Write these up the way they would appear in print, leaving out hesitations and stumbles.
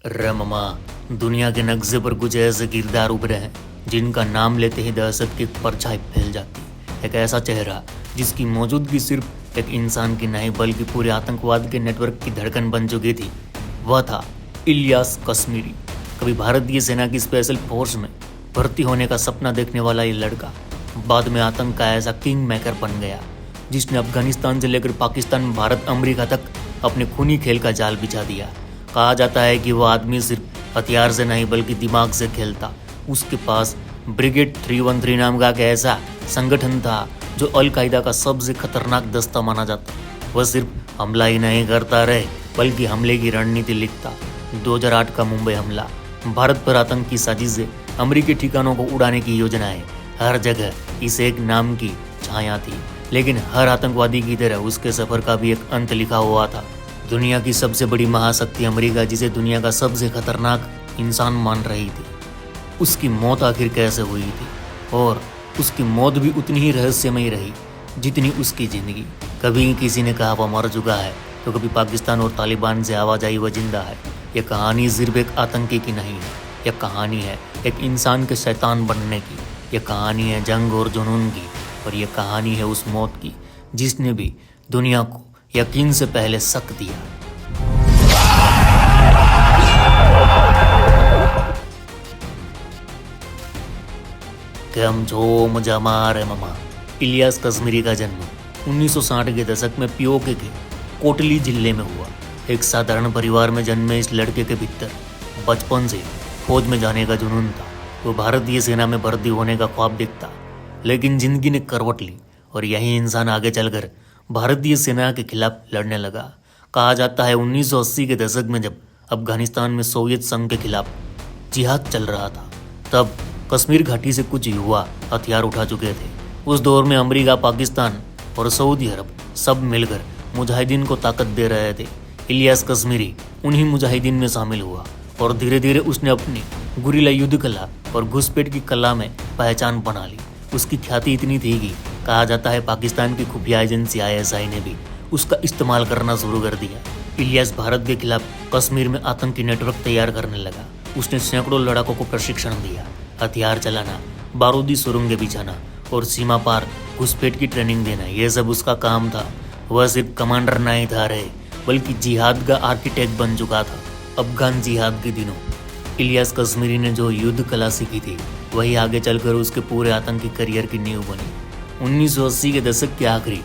रममा दुनिया के नक्शे पर कुछ ऐसे किरदार उभरे हैं जिनका नाम लेते ही दहशत की परछाई फैल जाती। एक ऐसा चेहरा जिसकी मौजूदगी सिर्फ एक इंसान की नहीं बल्कि पूरे आतंकवाद के नेटवर्क की धड़कन बन चुकी थी। वह था इलियास कश्मीरी। कभी भारतीय सेना की स्पेशल फोर्स में भर्ती होने का सपना देखने वाला ये लड़का बाद में आतंक का ऐसा किंग मेकर बन गया जिसने अफगानिस्तान से लेकर पाकिस्तान, भारत, अमेरिका तक अपने खूनी खेल का जाल बिछा दिया। कहा जाता है कि वह आदमी सिर्फ हथियार से नहीं बल्कि दिमाग से खेलता। उसके पास ब्रिगेड 313 नाम का एक ऐसा संगठन था जो अल कायदा का सबसे खतरनाक दस्ता माना जाता। वह सिर्फ हमला ही नहीं करता रहे बल्कि हमले की रणनीति लिखता। 2008 का मुंबई हमला, भारत पर आतंक की साजिशें, अमेरिकी ठिकानों को उड़ाने की योजनाएं, हर जगह इस एक नाम की छाया थी। लेकिन हर आतंकवादी की तरह उसके सफर का भी एक अंत लिखा हुआ था। दुनिया की सबसे बड़ी महाशक्ति अमेरिका, जिसे दुनिया का सबसे खतरनाक इंसान मान रही थी, उसकी मौत आखिर कैसे हुई थी? और उसकी मौत भी उतनी ही रहस्यमयी रही जितनी उसकी जिंदगी। कभी किसी ने कहा वह मर चुका है, तो कभी पाकिस्तान और तालिबान से आवाज आई वह जिंदा है। यह कहानी सिर्फ एक आतंकी की नहीं है, यह कहानी है एक इंसान के शैतान बनने की। यह कहानी है जंग और जुनून की, और यह कहानी है उस मौत की जिसने भी दुनिया को यकीन से पहले शक दिया। केम छो मजा मारे ममा। इलियास कश्मीरी का जन्म 1960 के दशक में पीओके के कोटली जिले में हुआ। एक साधारण परिवार में जन्मे इस लड़के के भीतर बचपन से फौज में जाने का जुनून था। वो भारतीय सेना में भर्ती होने का ख्वाब देखता, लेकिन जिंदगी ने करवट ली और यही इंसान आगे चलकर भारतीय सेना के खिलाफ लड़ने लगा। कहा जाता है 1980 के दशक में जब अफगानिस्तान में सोवियत संघ के खिलाफ जिहाद चल रहा था, तब कश्मीर घाटी से कुछ युवा हथियार उठा चुके थे। उस दौर में अमेरिका, पाकिस्तान और सऊदी अरब सब मिलकर मुजाहिदीन को ताकत दे रहे थे। इलियास कश्मीरी उन्हीं मुजाहिदीन में शामिल हुआ और धीरे धीरे उसने अपनी गुरिल्ला युद्ध कला और घुसपैठ की कला में पहचान बना ली। उसकी ख्याति इतनी थी कि कहा जाता है पाकिस्तान की खुफिया एजेंसी ISI ने भी उसका इस्तेमाल करना शुरू कर दिया। इलियास भारत के खिलाफ कश्मीर में आतंकी नेटवर्क तैयार करने लगा। उसने सैकड़ों लड़ाकों को प्रशिक्षण दिया, हथियार चलाना, बारूदी सुरंगें बिछाना और सीमा पार घुसपैठ की ट्रेनिंग देना। यह सब उसका काम था। वह सिर्फ कमांडर नहीं था रहे बल्कि जिहाद का आर्किटेक्ट बन चुका था। अफगान जिहाद के दिनों इलियास कश्मीरी ने जो युद्ध कला सीखी थी वही आगे चलकर उसके पूरे आतंकी करियर की नींव बनी। 1980 के दशक के आखिरी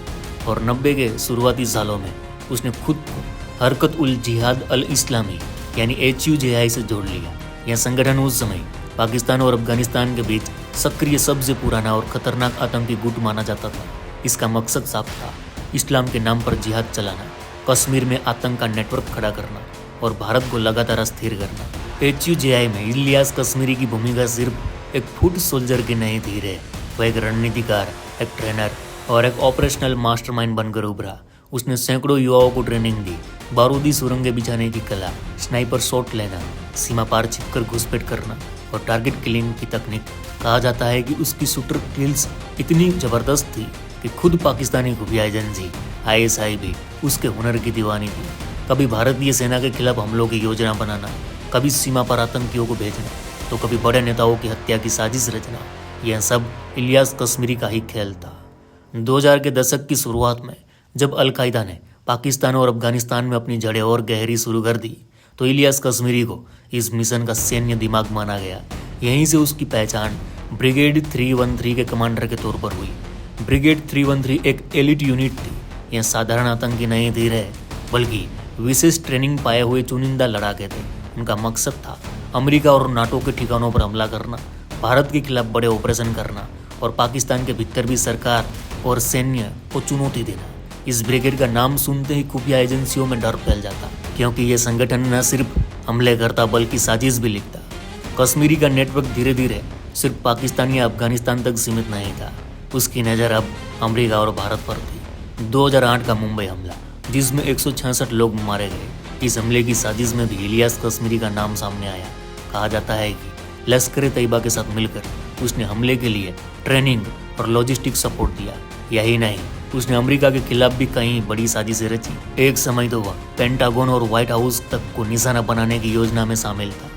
और 90 के शुरुआती सालों में उसने खुद को हरकत उल जिहाद अल इस्लामी यानी HUJI से जोड़ लिया। यह संगठन उस समय पाकिस्तान और अफगानिस्तान के बीच सक्रिय सबसे पुराना और खतरनाक आतंकी गुट माना जाता था। इसका मकसद साफ था, इस्लाम के नाम पर जिहाद चलाना, कश्मीर में आतंक का नेटवर्क खड़ा करना और भारत को लगातार अस्थिर करना। HUJI में इलियास कश्मीरी की भूमिका सिर्फ एक फुट सोल्जर की नहीं थी रे, वह एक रणनीतिकार, एक ट्रेनर और एक ऑपरेशनल मास्टरमाइंड बनकर उभरा। उसने सैकड़ों युवाओं को ट्रेनिंग दी, बारूदी सुरंगें बिछाने की कला, स्नाइपर शॉट लेना, सीमा पार छिपकर घुसपैठ करना और टारगेट किलिंग की तकनीक। कहा जाता है कि उसकी शूटर किल्स इतनी जबरदस्त थी कि खुद पाकिस्तानी खुफिया एजेंसी ISI भी उसके हुनर की दीवानी थी। कभी भारतीय सेना के खिलाफ हमलों की योजना बनाना, कभी सीमा पर आतंकियों को भेजना, तो कभी बड़े नेताओं की हत्या की साजिश रचना। यह सब इलियास कश्मीरी का ही खेल था। 2000 के दशक की शुरुआत में जब अल कायदा ने पाकिस्तान और अफगानिस्तान में अपनी जड़ें और गहरी शुरू कर दी, तो इलियास कश्मीरी को इस मिशन का सैन्य दिमाग माना गया। यहीं से उसकी पहचान ब्रिगेड 313 के कमांडर के तौर पर हुई। ब्रिगेड 313 एक एलिट यूनिट थी। यह साधारण आतंकी नहीं थी रहे बल्कि विशेष ट्रेनिंग पाए हुए चुनिंदा लड़ाके थे। उनका मकसद था अमेरिका और नाटो के ठिकानों पर हमला करना, भारत के खिलाफ बड़े ऑपरेशन करना और पाकिस्तान के भीतर भी सरकार और सैन्य को चुनौती देना। इस ब्रिगेड का नाम सुनते ही खुफिया एजेंसियों में डर फैल जाता, क्योंकि यह संगठन न सिर्फ हमले करता बल्कि साजिश भी लिखता। कश्मीरी का नेटवर्क धीरे धीरे सिर्फ पाकिस्तान या अफगानिस्तान तक सीमित नहीं था। उसकी नज़र अब अमेरिका और भारत पर थी। 2008 का मुंबई हमला, जिसमें 166 लोग मारे गए, इस हमले की साजिश में भी इलियास कश्मीरी का नाम सामने आया। कहा जाता है कि लश्कर तैयबा के साथ मिलकर उसने हमले के लिए ट्रेनिंग और लॉजिस्टिक सपोर्ट दिया। यही नहीं, उसने अमेरिका के खिलाफ भी कई बड़ी साजिशें रची। एक समय तो वह पेंटागन और व्हाइट हाउस तक को निशाना बनाने की योजना में शामिल था।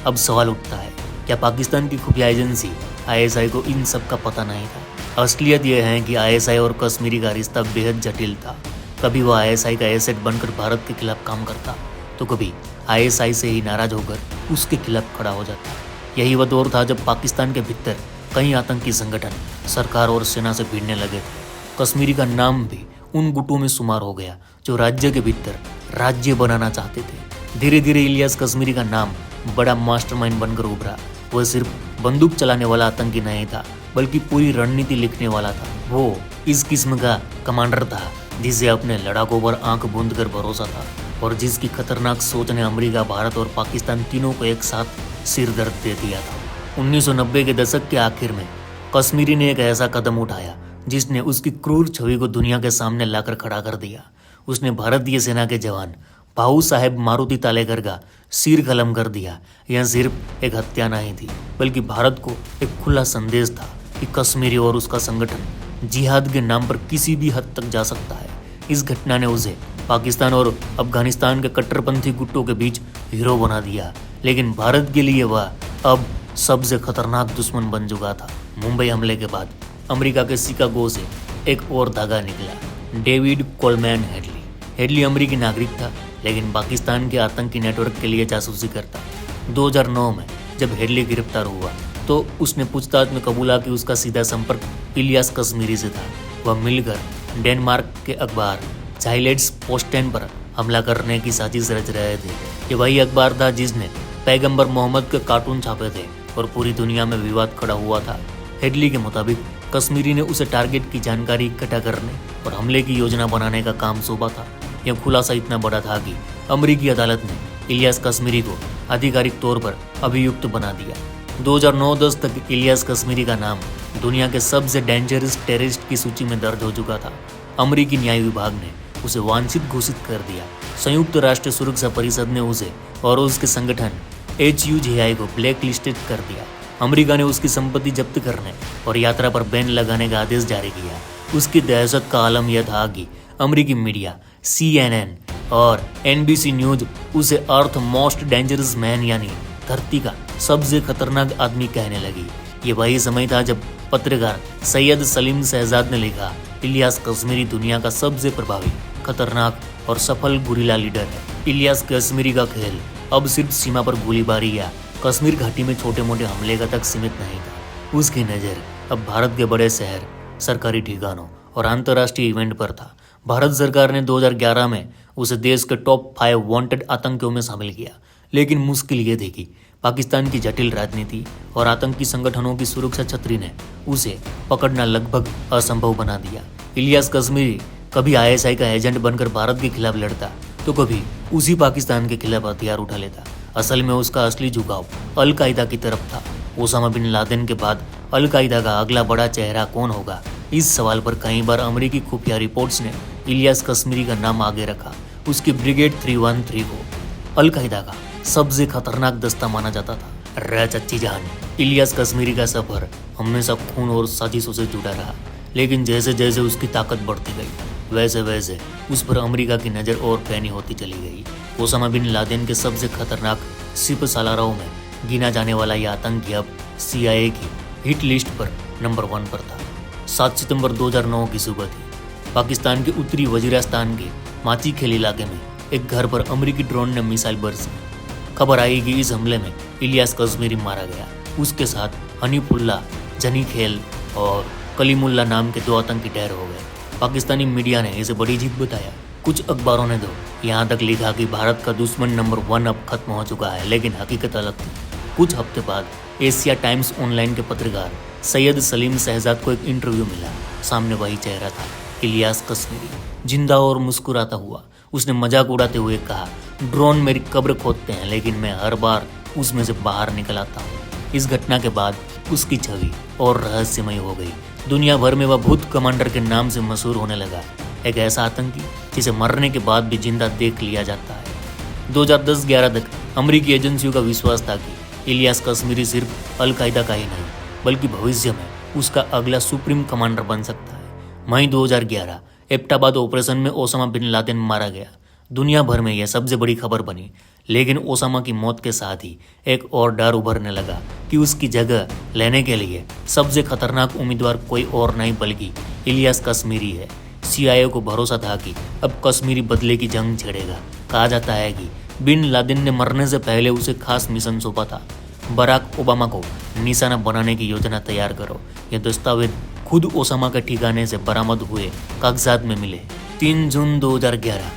अब सवाल उठता है, क्या पाकिस्तान की खुफिया एजेंसी ISI को इन सब का पता नहीं था? असलियत यह है कि ISI और कश्मीरी का रिश्ता बेहद जटिल था। कभी वह ISI का एसेट बनकर भारत के खिलाफ काम करता, तो कभी ISI से ही नाराज होकर उसके खिलाफ खड़ा हो जाता। यही वह दौर था जब पाकिस्तान के भीतर कई आतंकी संगठन सरकार और सेना से भिड़ने लगे थे। कश्मीरी का नाम भी उन गुटों में शुमार हो गया जो राज्य के भीतर राज्य बनाना चाहते थे। धीरे धीरे इलियास कश्मीरी का नाम बड़ा मास्टरमाइंड बनकर उभरा। वह सिर्फ बंदूक चलाने वाला आतंकी नहीं था, बल्कि पूरी रणनीति लिखने वाला था। वो इस किस्म का कमांडर था जिसे अपने लड़ाकों पर आंख बूंद कर भरोसा था और जिसकी खतरनाक सोच ने अमेरिका, भारत और पाकिस्तान तीनों को एक साथ सिर दर्द दे दिया था। 1990 के दशक के आखिर में कश्मीरी ने एक ऐसा कदम उठाया जिसने उसकी क्रूर छवि को दुनिया के सामने लाकर खड़ा कर दिया। उसने भारतीय सेना के जवान भाऊ साहेब मारुति तालेकर का सिर कलम कर दिया। यह सिर्फ एक हत्या नहीं थी, बल्कि भारत को एक खुला संदेश था कि कश्मीरी और उसका संगठन जिहाद के नाम पर किसी भी हद तक जा सकता है। इस घटना ने उसे पाकिस्तान और अफगानिस्तान के कट्टरपंथी गुटों के बीच हीरो बना दिया, लेकिन भारत के लिए वह अब सबसे खतरनाक दुश्मन बन चुका था। मुंबई हमले के बाद अमेरिका के शिकागो से एक और धागा निकला। David Coleman Headley. हेडली अमेरिकी नागरिक था, लेकिन पाकिस्तान के आतंकी नेटवर्क के लिए जासूसी करता। 2009 में जब हेडली गिरफ्तार हुआ तो उसने पूछताछ में कबूला कि उसका सीधा संपर्क इलियास कश्मीरी से था। वह मिलकर डेनमार्क के अखबार चाइल्ड्स पोस्टेन पर हमला करने की साजिश रच रहे थे। ये वही अखबार था जिसने पैगंबर मोहम्मद के कार्टून छापे थे और पूरी दुनिया में विवाद खड़ा हुआ था। हेडली के मुताबिक कश्मीरी ने उसे टारगेट की जानकारी इकट्ठा करने और हमले की योजना बनाने का काम सौंपा था। यह खुलासा इतना बड़ा था कि अमेरिकी अदालत ने इलियास कश्मीरी को आधिकारिक तौर पर अभियुक्त बना दिया। 2009-10 तक इलियास कश्मीरी का नाम दुनिया के सबसे डेंजरस टेररिस्ट की सूची में दर्ज हो चुका था। अमेरिकी न्याय विभाग ने उसे वांछित घोषित कर दिया। संयुक्त राष्ट्र सुरक्षा परिषद ने उसे और उसके संगठन HUJI को ब्लैक लिस्टेड कर दिया। अमेरिका ने उसकी संपत्ति जब्त करने और यात्रा पर बैन लगाने का आदेश जारी किया। उसकी दहशत का आलम यह था कि अमेरिकी मीडिया CNN और NBC न्यूज उसे अर्थ मोस्ट डेंजरस मैन यानी धरती का सबसे खतरनाक आदमी कहने लगी। ये वही समय था जब पत्रकार सैयद सलीम शहजाद ने लिखा, इलियास कश्मीरी दुनिया का सबसे प्रभावी, खतरनाक और सफल गुरिल्ला लीडर है। इलियास कश्मीरी का खेल अब सिर्फ सीमा पर गोलीबारी या कश्मीर घाटी में छोटे मोटे हमले का तक सीमित नहीं था। उसकी नज़र अब भारत के बड़े शहर, सरकारी ठिकानों और अंतर्राष्ट्रीय इवेंट पर था। भारत सरकार ने 2011 में उसे देश के टॉप 5 वांटेड आतंकियों में शामिल किया, लेकिन मुश्किल ये थी कि पाकिस्तान की जटिल राजनीति और आतंकी संगठनों की सुरक्षा छतरी ने उसे पकड़ना लगभग असंभव बना दिया। इलियास कश्मीरी कभी ISI का एजेंट बनकर भारत के खिलाफ लड़ता, तो कभी उसी पाकिस्तान के खिलाफ हथियार उठा लेता। असल में उसका असली झुकाव अल कायदा की तरफ था। ओसामा बिन लादेन के बाद अल कायदा का अगला बड़ा चेहरा कौन होगा, इस सवाल पर कई बार अमेरिकी खुफिया रिपोर्ट्स ने इलियास कश्मीरी का नाम आगे रखा। उसकी ब्रिगेड 313 को अल कायदा का सबसे खतरनाक दस्ता माना जाता था। रे चच्ची जान, इलियास कश्मीरी का सफर हमेशा खून और साजिशों से जुड़ा रहा, लेकिन जैसे जैसे उसकी ताकत बढ़ती गई वैसे वैसे उस पर अमेरिका की नज़र और पैनी होती चली गई। ओसामा बिन लादेन के सबसे खतरनाक सिपह सालारों में गिना जाने वाला यह आतंकी अब CIA की हिट लिस्ट पर नंबर 1 पर था। 7 सितंबर 2009 की सुबह थी। पाकिस्तान के उत्तरी वजीरिस्तान के माची खेल इलाके में एक घर पर अमेरिकी ड्रोन ने मिसाइल बरसी। खबर आई कि इस हमले में इलियास कश्मीरी मारा गया। उसके साथ हनीफुल्ला, जनी खेल और कलीमुल्ला नाम के 2 आतंकी ढेर हो गए। पाकिस्तानी मीडिया ने इसे बड़ी जीत बताया। कुछ अखबारों ने तो यहाँ तक लिखा कि भारत का दुश्मन नंबर 1 अब खत्म हो चुका है, लेकिन हकीकत अलग थी। कुछ हफ्ते बाद एशिया टाइम्स ऑनलाइन के पत्रकार सैयद सलीम शहजाद को एक इंटरव्यू मिला। सामने वही चेहरा था, इलियास कश्मीरी, जिंदा और मुस्कुराता हुआ। उसने मजाक उड़ाते हुए कहा, ड्रोन मेरी कब्र खोदते हैं, लेकिन मैं हर बार उसमें से बाहर निकल आता हूँ। इस घटना के बाद उसकी छवि और रहस्यमय हो गई। दुनिया भर में वह भूत कमांडर के नाम से मशहूर होने लगा, एक ऐसा आतंकी जिसे मरने के बाद भी जिंदा देख लिया जाता है। 2010-11 तक अमेरिकी एजेंसियों का विश्वास था कि इलियास कश्मीरी सिर्फ अल कायदा का ही नहीं, बल्कि भविष्य में उसका अगला सुप्रीम कमांडर बन सकता है। मई 2011 एबटाबाद ऑपरेशन में ओसामा बिन लादेन मारा गया। दुनिया भर में यह सबसे बड़ी खबर बनी। लेकिन ओसामा की मौत के साथ ही एक और डर उभरने लगा कि उसकी जगह लेने के लिए सबसे खतरनाक उम्मीदवार कोई और नहीं बल्कि इलियास कश्मीरी है। CIA को भरोसा था कि अब कश्मीरी बदले की जंग छेड़ेगा। कहा जाता है कि बिन लादेन ने मरने से पहले उसे खास मिशन सौंपा था। बराक ओबामा को निशाना बनाने की योजना तैयार करो। यह दस्तावेज खुद ओसामा के ठिकाने से बरामद हुए कागजात में मिले। 3 जून 2011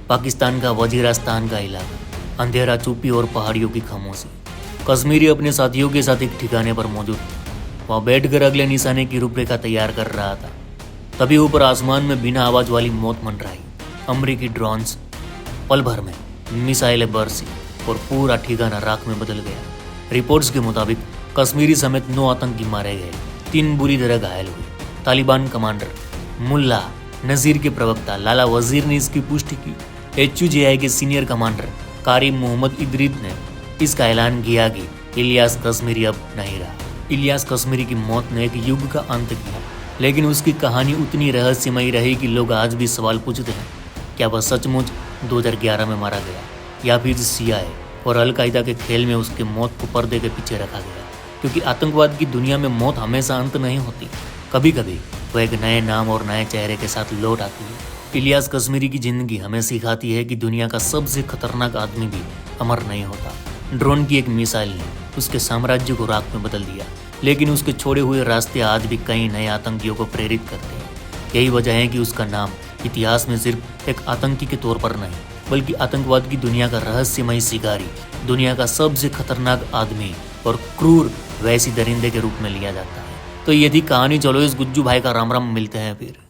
पाकिस्तान का वजीरास्तान का इलाका, अंधेरा, चुप्पी और पहाड़ियों की खामोशी। कश्मीरी अपने साथियों के साथ एक ठिकाने पर मौजूद था। वह बैठकर अगले निशाने की रूपरेखा तैयार कर रहा था। तभी ऊपर आसमान में बिना आवाज वाली मौत मंडराई। अमरीकी ड्रोन्स पल भर में मिसाइलें बरसी और पूरा ठिकाना राख में बदल गया। रिपोर्ट्स के मुताबिक कश्मीरी समेत 9 आतंकी मारे गए, 3 बुरी तरह घायल हुए। तालिबान कमांडर मुल्ला नजीर के प्रवक्ता लाला वजीर ने इसकी पुष्टि की। HUJI के सीनियर कमांडर कारी मोहम्मद इदरीद ने इसका ऐलान किया कि इलियास कश्मीरी अब नहीं रहा। इलियास कश्मीरी की मौत ने एक युग का अंत किया, लेकिन उसकी कहानी उतनी रहस्यमयी रही कि लोग आज भी सवाल पूछते हैं, क्या वह सचमुच 2011 में मारा गया या फिर CIA और अल-कायदा के खेल में उसके मौत को पर्दे के पीछे रखा गया? क्योंकि आतंकवाद की दुनिया में मौत हमेशा अंत नहीं होती। कभी कभी वह एक नए नाम और नए चेहरे के साथ लौट आती है। इलियास कश्मीरी की जिंदगी हमें सिखाती है कि दुनिया का सबसे खतरनाक आदमी भी अमर नहीं होता। ड्रोन की एक मिसाइल ने उसके साम्राज्य को राख में बदल दिया, लेकिन उसके छोड़े हुए रास्ते आज भी कई नए आतंकियों को प्रेरित करते हैं। यही वजह है कि उसका नाम इतिहास में सिर्फ एक आतंकी के तौर पर नहीं, बल्कि आतंकवाद की दुनिया का रहस्यमय शिकारी, दुनिया का सबसे खतरनाक आदमी और क्रूर वैसी दरिंदे के रूप में लिया जाता है। तो ये थी कहानी। चलो इस गुज्जू भाई का राम राम, मिलते हैं फिर।